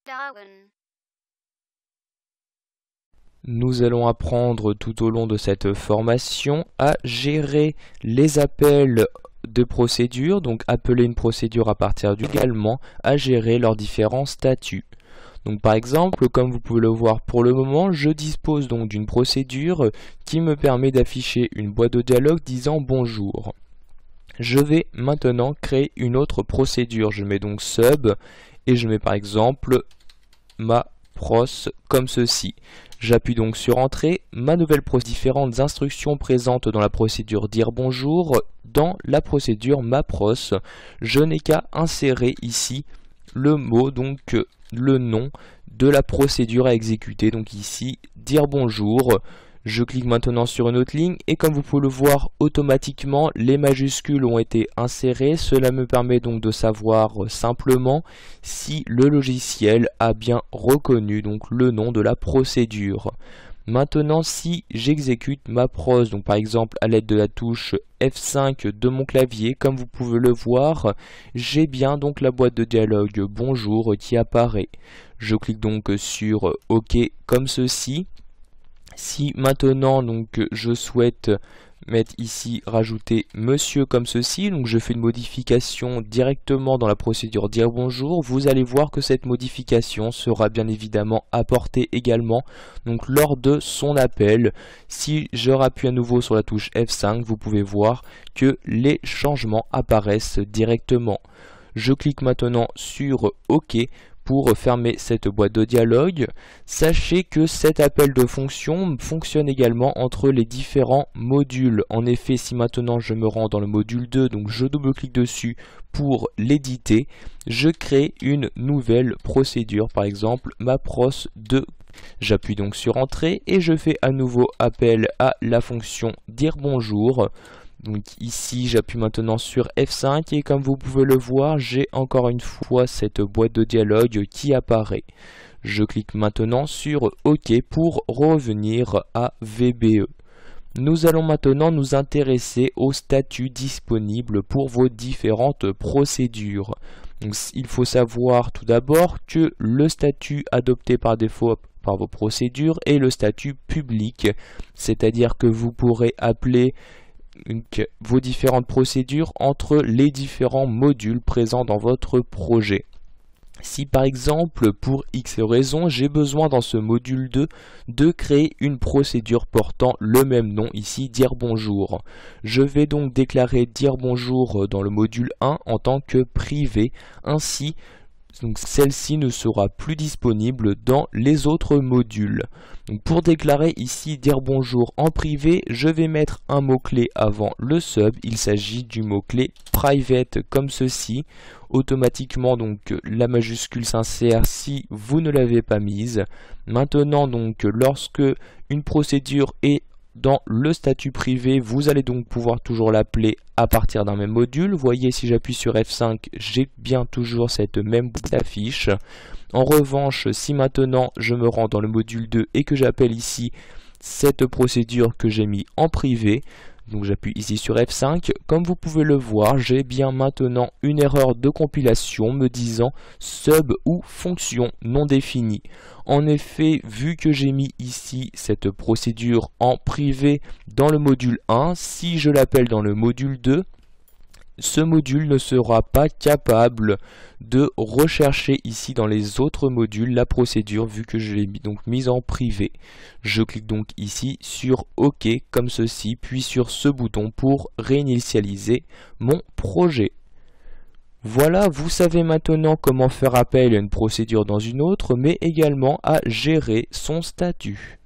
Darwin. Nous allons apprendre tout au long de cette formation à gérer les appels de procédure, donc appeler une procédure à partir du également à gérer leurs différents statuts. Donc par exemple, comme vous pouvez le voir pour le moment, je dispose donc d'une procédure qui me permet d'afficher une boîte de dialogue disant bonjour. Je vais maintenant créer une autre procédure. Je mets donc sub et je mets par exemple ma pros comme ceci. J'appuie donc sur entrée, ma nouvelle procédure, différentes instructions présentes dans la procédure dire bonjour, dans la procédure ma pros, je n'ai qu'à insérer ici le mot, donc le nom de la procédure à exécuter, donc ici dire bonjour. Je clique maintenant sur une autre ligne et comme vous pouvez le voir automatiquement les majuscules ont été insérées. Cela me permet donc de savoir simplement si le logiciel a bien reconnu donc le nom de la procédure. Maintenant si j'exécute ma pros, donc par exemple à l'aide de la touche F5 de mon clavier, comme vous pouvez le voir, j'ai bien donc la boîte de dialogue bonjour qui apparaît. Je clique donc sur OK comme ceci. Si maintenant donc je souhaite mettre ici rajouter monsieur comme ceci, donc je fais une modification directement dans la procédure dire bonjour, vous allez voir que cette modification sera bien évidemment apportée également donc lors de son appel. Si je rappuie à nouveau sur la touche F5, vous pouvez voir que les changements apparaissent directement. Je clique maintenant sur OK pour fermer cette boîte de dialogue. Sachez que cet appel de fonction fonctionne également entre les différents modules. En effet, si maintenant je me rends dans le module 2, donc je double-clique dessus pour l'éditer, je crée une nouvelle procédure, par exemple ma pros 2. J'appuie donc sur entrée et je fais à nouveau appel à la fonction dire bonjour. Donc ici j'appuie maintenant sur F5 et comme vous pouvez le voir, j'ai encore une fois cette boîte de dialogue qui apparaît. Je clique maintenant sur OK pour revenir à VBE. Nous allons maintenant nous intéresser aux statuts disponibles pour vos différentes procédures. Donc, il faut savoir tout d'abord que le statut adopté par défaut par vos procédures est le statut public, c'est-à-dire que vous pourrez appeler vos différentes procédures entre les différents modules présents dans votre projet. Si par exemple pour X raison j'ai besoin dans ce module 2 de créer une procédure portant le même nom, ici dire bonjour, je vais donc déclarer dire bonjour dans le module 1 en tant que privé, ainsi donc celle-ci ne sera plus disponible dans les autres modules. Donc pour déclarer ici dire bonjour en privé, je vais mettre un mot-clé avant le sub. Il s'agit du mot-clé private comme ceci. Automatiquement donc la majuscule s'insère si vous ne l'avez pas mise. Maintenant donc lorsque une procédure est dans le statut privé, vous allez donc pouvoir toujours l'appeler à partir d'un même module. Vous voyez, si j'appuie sur F5, j'ai bien toujours cette même affiche. En revanche, si maintenant je me rends dans le module 2 et que j'appelle ici cette procédure que j'ai mis en privé, donc j'appuie ici sur F5, comme vous pouvez le voir, j'ai bien maintenant une erreur de compilation me disant sub ou fonction non définie. En effet, vu que j'ai mis ici cette procédure en privé dans le module 1, si je l'appelle dans le module 2, ce module ne sera pas capable de rechercher ici dans les autres modules la procédure vu que je l'ai donc mise en privé. Je clique donc ici sur OK comme ceci, puis sur ce bouton pour réinitialiser mon projet. Voilà, vous savez maintenant comment faire appel à une procédure dans une autre, mais également à gérer son statut.